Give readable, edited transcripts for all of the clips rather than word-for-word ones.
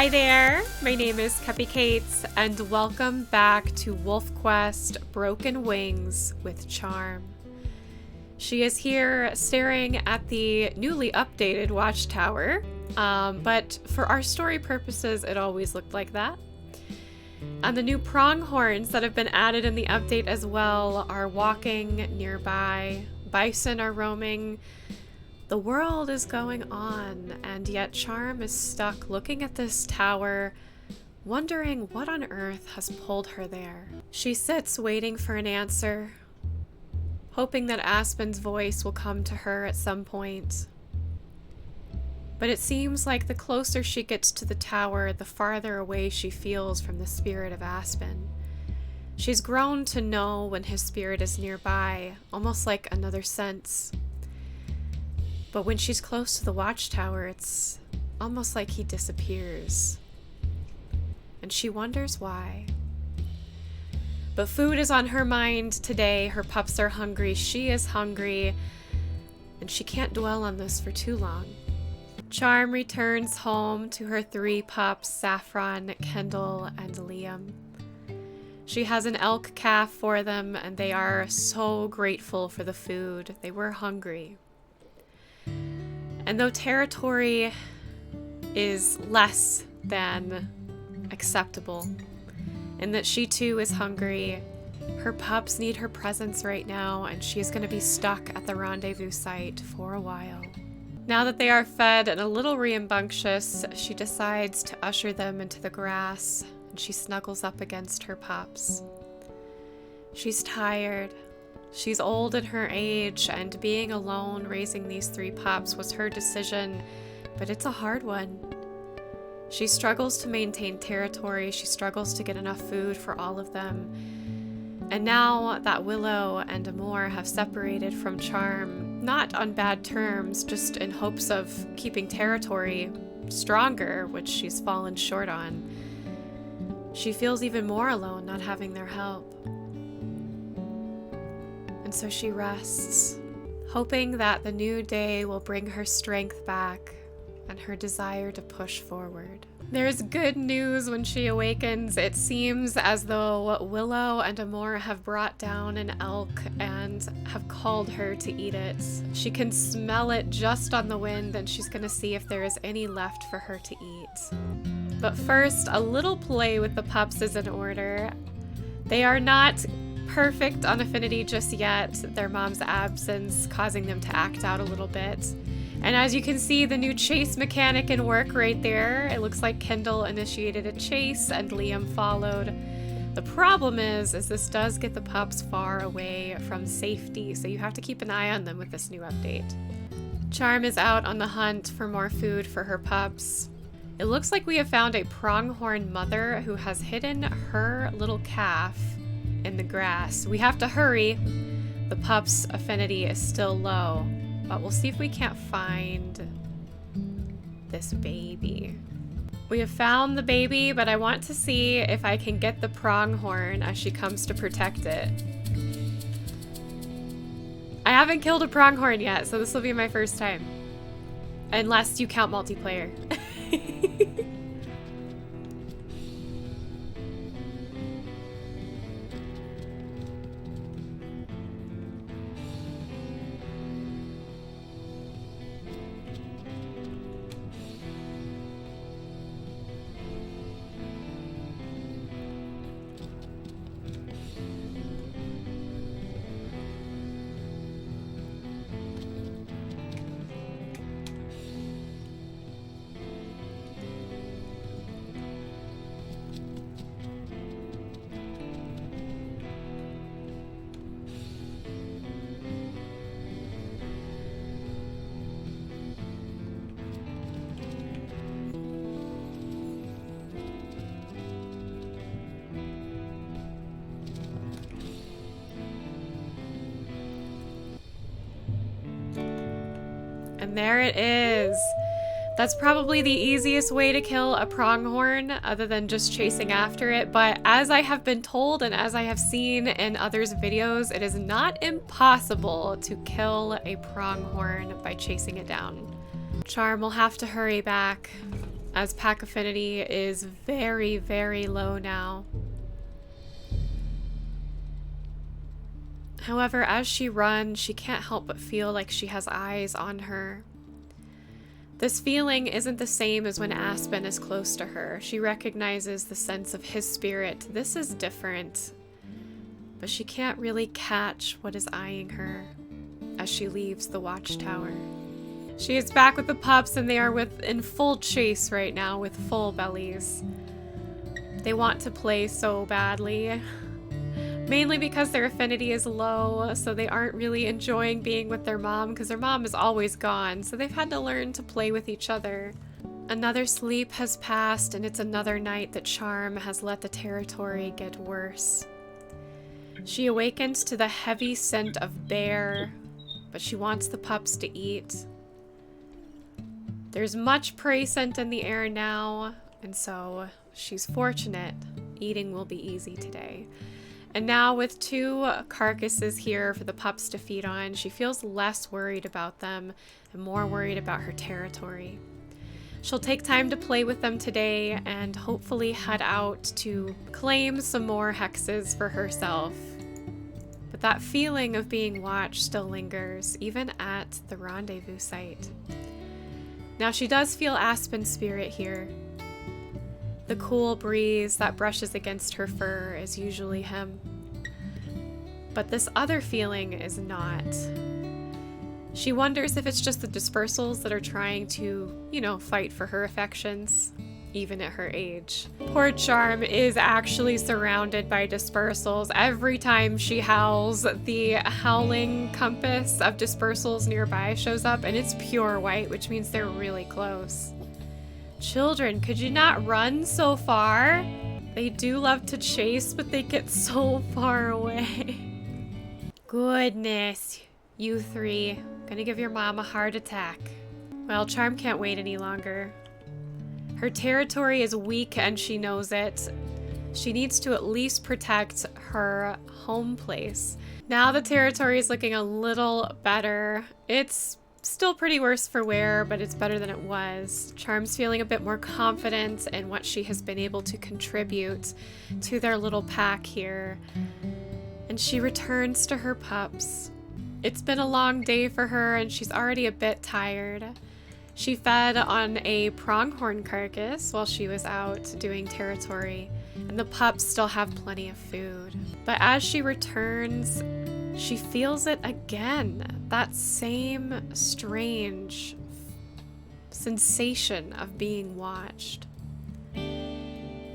Hi there, my name is Cupicate, and welcome back to WolfQuest Broken Wings with Charm. She is here staring at the newly updated watchtower, but for our story purposes, it always looked like that. And the new pronghorns that have been added in the update as well are walking nearby. Bison are roaming. The world is going on, and yet Charm is stuck looking at this tower, wondering what on earth has pulled her there. She sits waiting for an answer, hoping that Aspen's voice will come to her at some point. But it seems like the closer she gets to the tower, the farther away she feels from the spirit of Aspen. She's grown to know when his spirit is nearby, almost like another sense. But when she's close to the watchtower, it's almost like he disappears. And she wonders why. But food is on her mind today. Her pups are hungry. She is hungry. And she can't dwell on this for too long. Charm returns home to her 3 pups, Saffron, Kendall, and Liam. She has an elk calf for them, and they are so grateful for the food. They were hungry. And though territory is less than acceptable, and that she too is hungry, her pups need her presence right now, and she's going to be stuck at the rendezvous site for a while. Now that they are fed and a little rambunctious, she decides to usher them into the grass, and she snuggles up against her pups. She's tired. She's old in her age, and being alone raising these 3 pups was her decision, but it's a hard one. She struggles to maintain territory, she struggles to get enough food for all of them. And now that Willow and Amore have separated from Charm, not on bad terms, just in hopes of keeping territory stronger, which she's fallen short on, she feels even more alone not having their help. And so she rests, hoping that the new day will bring her strength back and her desire to push forward. There's good news when she awakens. It seems as though Willow and Amore have brought down an elk and have called her to eat it. She can smell it just on the wind, and she's going to see if there is any left for her to eat. But first, a little play with the pups is in order. They are not perfect on affinity just yet, their mom's absence causing them to act out a little bit. And as you can see, the new chase mechanic in work right there. It looks like Kendall initiated a chase and Liam followed. The problem is this does get the pups far away from safety, so you have to keep an eye on them with this new update. Charm is out on the hunt for more food for her pups. It looks like we have found a pronghorn mother who has hidden her little calf in the grass. We have to hurry. The pup's affinity is still low, but we'll see if we can't find this baby. We have found the baby, but I want to see if I can get the pronghorn as she comes to protect it. I haven't killed a pronghorn yet, so this will be my first time. Unless you count multiplayer. And there it is. That's probably the easiest way to kill a pronghorn other than just chasing after it, but as I have been told and as I have seen in others' videos, it is not impossible to kill a pronghorn by chasing it down. Charm will have to hurry back. as pack affinity is very, very low now. However, as she runs, she can't help but feel like she has eyes on her. This feeling isn't the same as when Aspen is close to her. She recognizes the sense of his spirit. This is different, but she can't really catch what is eyeing her as she leaves the watchtower. She is back with the pups, and they are in full chase right now with full bellies. They want to play so badly. Mainly because their affinity is low, so they aren't really enjoying being with their mom because their mom is always gone, so they've had to learn to play with each other. Another sleep has passed, and it's another night that Charm has let the territory get worse. She awakens to the heavy scent of bear, but she wants the pups to eat. There's much prey scent in the air now, and so she's fortunate. Eating will be easy today. And now with 2 carcasses here for the pups to feed on, she feels less worried about them and more worried about her territory. She'll take time to play with them today and hopefully head out to claim some more hexes for herself. But that feeling of being watched still lingers, even at the rendezvous site. Now she does feel Aspen's spirit here. The cool breeze that brushes against her fur is usually him. But this other feeling is not. She wonders if it's just the dispersals that are trying to, fight for her affections, even at her age. Poor Charm is actually surrounded by dispersals. Every time she howls, the howling compass of dispersals nearby shows up, and it's pure white, which means they're really close. Children, could you not run so far? They do love to chase, but they get so far away. Goodness, you 3. Gonna give your mom a heart attack. Well, Charm can't wait any longer. Her territory is weak and she knows it. She needs to at least protect her home place. Now the territory is looking a little better. It's still pretty worse for wear, but it's better than it was. Charm's feeling a bit more confident in what she has been able to contribute to their little pack here. And she returns to her pups. It's been a long day for her and she's already a bit tired. She fed on a pronghorn carcass while she was out doing territory, and the pups still have plenty of food. But as she returns, she feels it again. That same strange sensation of being watched.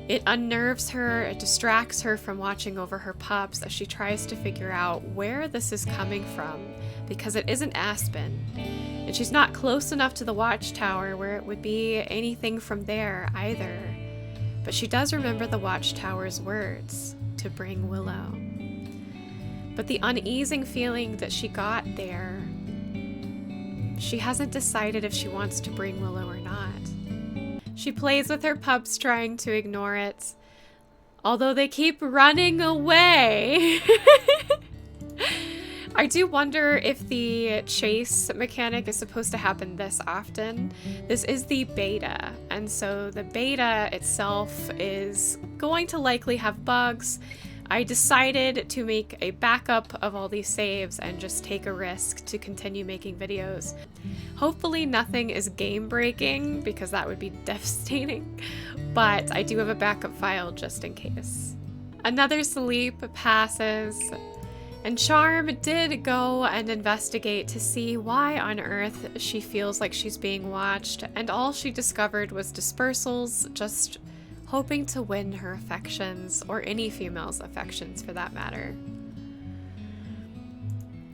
It unnerves her, it distracts her from watching over her pups as she tries to figure out where this is coming from, because it isn't Aspen. And she's not close enough to the watchtower where it would be anything from there either. But she does remember the watchtower's words, to bring Willow. But the uneasing feeling that she got there, she hasn't decided if she wants to bring Willow or not. She plays with her pups, trying to ignore it, although they keep running away. I do wonder if the chase mechanic is supposed to happen this often. This is the beta, and so the beta itself is going to likely have bugs. I decided to make a backup of all these saves and just take a risk to continue making videos. Hopefully nothing is game breaking, because that would be devastating, but I do have a backup file just in case. Another sleep passes, and Charm did go and investigate to see why on earth she feels like she's being watched, and all she discovered was dispersals, just hoping to win her affections, or any female's affections for that matter.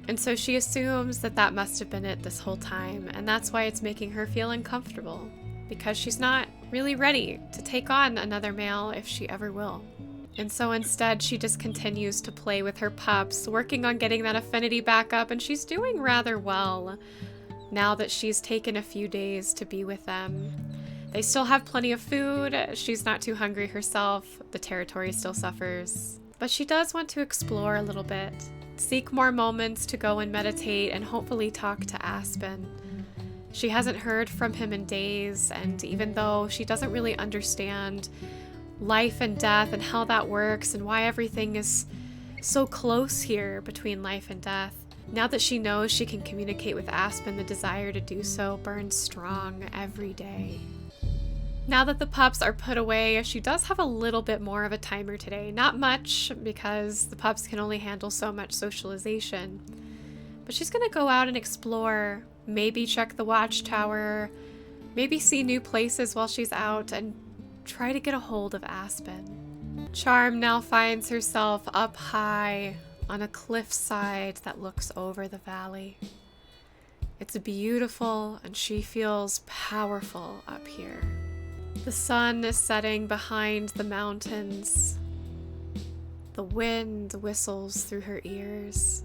And so she assumes that that must have been it this whole time, and that's why it's making her feel uncomfortable, because she's not really ready to take on another male if she ever will. And so instead she just continues to play with her pups, working on getting that affinity back up, and she's doing rather well now that she's taken a few days to be with them. They still have plenty of food, she's not too hungry herself, the territory still suffers. But she does want to explore a little bit, seek more moments to go and meditate and hopefully talk to Aspen. She hasn't heard from him in days, and even though she doesn't really understand life and death and how that works and why everything is so close here between life and death, now that she knows she can communicate with Aspen, the desire to do so burns strong every day. Now that the pups are put away, she does have a little bit more of a timer today. Not much, because the pups can only handle so much socialization. But she's going to go out and explore, maybe check the watchtower, maybe see new places while she's out, and try to get a hold of Aspen. Charm now finds herself up high on a cliffside that looks over the valley. It's beautiful, and she feels powerful up here. The sun is setting behind the mountains. The wind whistles through her ears,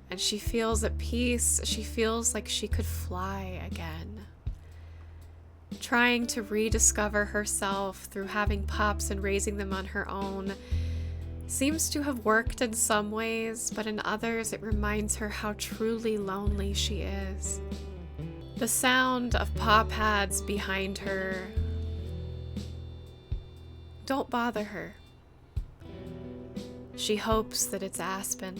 and she feels at peace. She feels like she could fly again. Trying to rediscover herself through having pups and raising them on her own seems to have worked in some ways, but in others it reminds her how truly lonely she is. The sound of paw pads behind her don't bother her. She hopes that it's Aspen.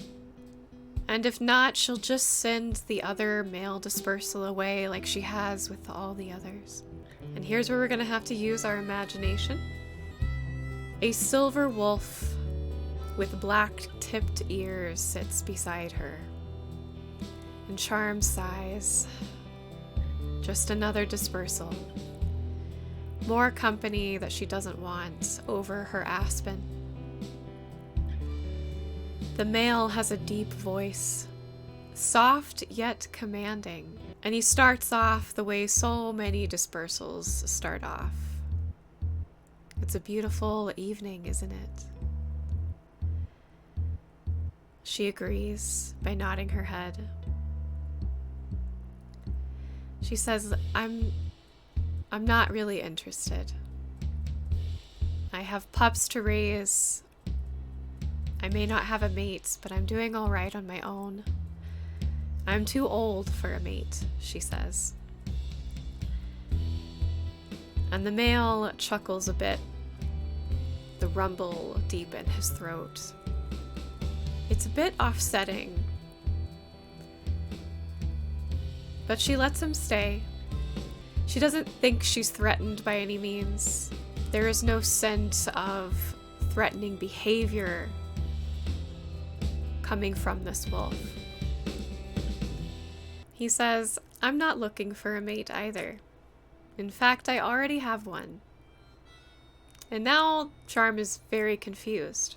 And if not, she'll just send the other male dispersal away like she has with all the others. And here's where we're going to have to use our imagination. A silver wolf with black-tipped ears sits beside her. And Charm sighs. Just another dispersal. More company that she doesn't want over her Aspen. The male has a deep voice, soft yet commanding, and he starts off the way so many dispersals start off. It's a beautiful evening, isn't it? She agrees by nodding her head. She says, I'm not really interested. I have pups to raise. I may not have a mate, but I'm doing all right on my own. I'm too old for a mate, she says. And the male chuckles a bit, the rumble deep in his throat. It's a bit offsetting, but she lets him stay. She doesn't think she's threatened by any means. There is no sense of threatening behavior coming from this wolf. He says, I'm not looking for a mate either. In fact, I already have one. And now Charm is very confused.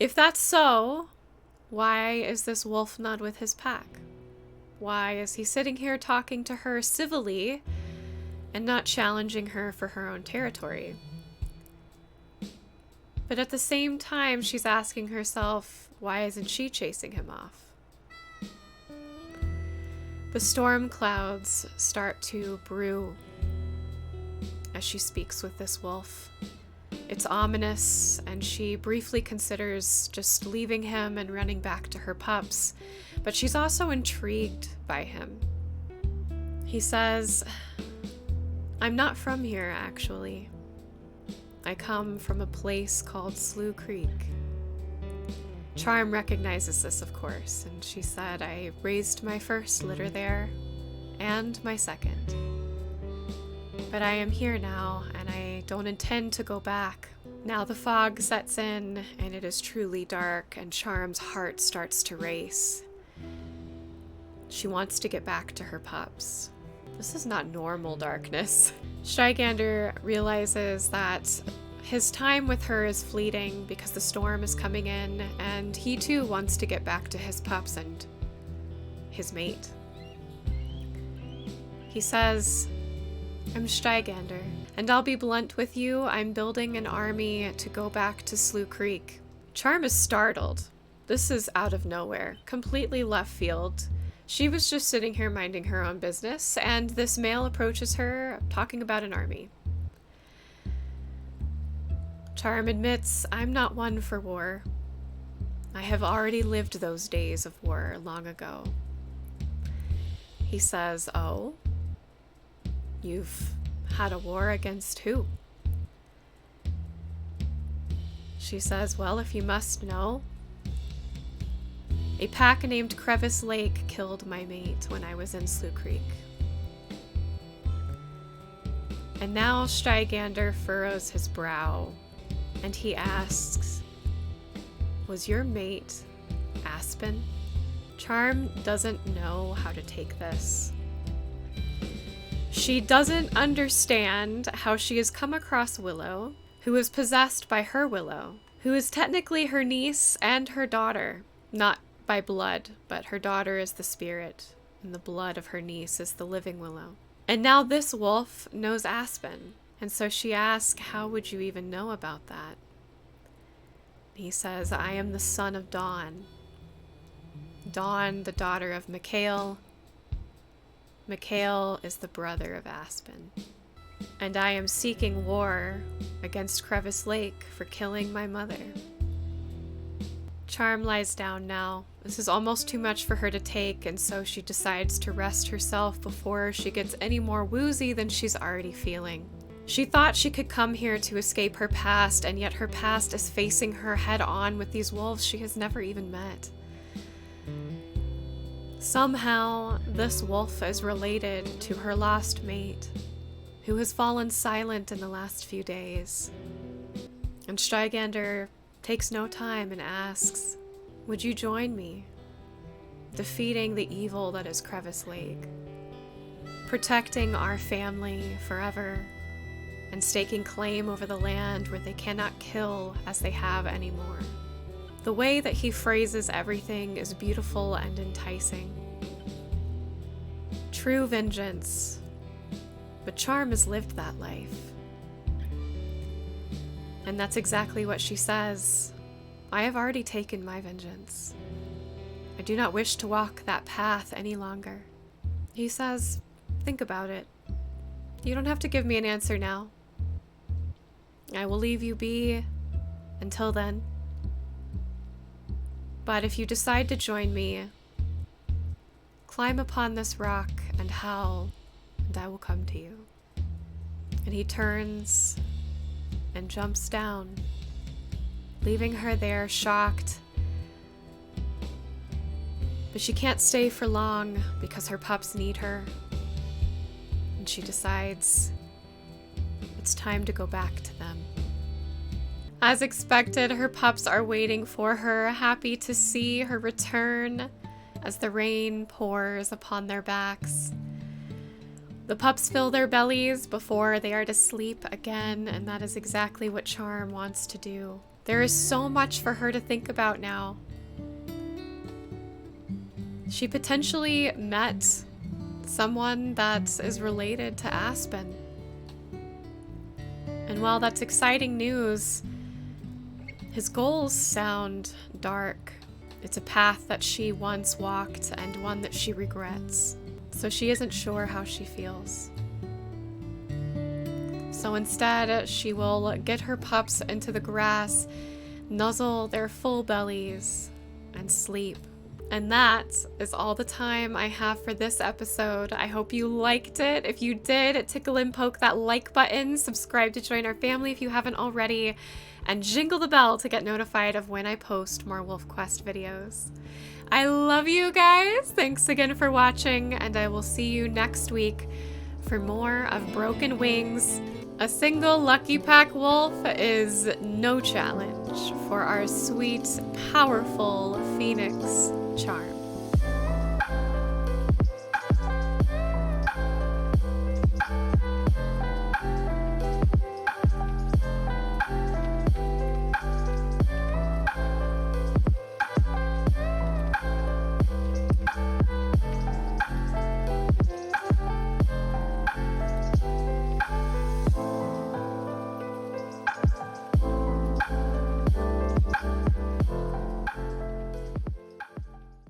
If that's so, why is this wolf not with his pack? Why is he sitting here talking to her civilly and not challenging her for her own territory? But at the same time, she's asking herself, why isn't she chasing him off? The storm clouds start to brew as she speaks with this wolf. It's ominous, and she briefly considers just leaving him and running back to her pups, but she's also intrigued by him. He says, I'm not from here, actually. I come from a place called Slough Creek. Charm recognizes this, of course, and she said, I raised my first litter there, and my second. But I am here now, and I don't intend to go back. Now the fog sets in, and it is truly dark, and Charm's heart starts to race. She wants to get back to her pups. This is not normal darkness. Stygander realizes that his time with her is fleeting because the storm is coming in, and he too wants to get back to his pups and his mate. He says, I'm Stygander, and I'll be blunt with you, I'm building an army to go back to Slough Creek. Charm is startled. This is out of nowhere, completely left field. She was just sitting here minding her own business, and this male approaches her, talking about an army. Charm admits, I'm not one for war. I have already lived those days of war long ago. He says, "Oh, you've had a war against who?" She says, "Well, if you must know, a pack named Crevice Lake killed my mate when I was in Slough Creek." And now Stygander furrows his brow, and he asks, "Was your mate Aspen?" Charm doesn't know how to take this. She doesn't understand how she has come across Willow, who is possessed by her Willow, who is technically her niece and her daughter, not by blood, but her daughter is the spirit, and the blood of her niece is the living Willow. And now this wolf knows Aspen, and so she asks, "How would you even know about that?" He says, "I am the son of Dawn. Dawn, the daughter of Mikhail. Mikhail is the brother of Aspen. And I am seeking war against Crevice Lake for killing my mother." Charm lies down now. This is almost too much for her to take, and so she decides to rest herself before she gets any more woozy than she's already feeling. She thought she could come here to escape her past, and yet her past is facing her head on with these wolves she has never even met. Somehow, this wolf is related to her lost mate, who has fallen silent in the last few days. And Stygander takes no time and asks, "Would you join me, defeating the evil that is Crevice Lake, protecting our family forever, and staking claim over the land where they cannot kill as they have anymore?" The way that he phrases everything is beautiful and enticing. True vengeance, but Charm has lived that life. And that's exactly what she says. "I have already taken my vengeance. I do not wish to walk that path any longer." He says, "Think about it. You don't have to give me an answer now. I will leave you be until then. But if you decide to join me, climb upon this rock and howl, and I will come to you." And he turns and jumps down, leaving her there shocked. But she can't stay for long because her pups need her. And she decides it's time to go back to them. As expected, her pups are waiting for her, happy to see her return as the rain pours upon their backs. The pups fill their bellies before they are to sleep again, and that is exactly what Charm wants to do. There is so much for her to think about now. She potentially met someone that is related to Aspen. And while that's exciting news, his goals sound dark. It's a path that she once walked and one that she regrets. So she isn't sure how she feels. So instead, she will get her pups into the grass, nuzzle their full bellies, and sleep. And that is all the time I have for this episode. I hope you liked it. If you did, tickle and poke that like button, subscribe to join our family if you haven't already, and jingle the bell to get notified of when I post more WolfQuest videos. I love you guys. Thanks again for watching, and I will see you next week for more of Broken Wings. A single lucky pack wolf is no challenge for our sweet, powerful Phoenix Charm.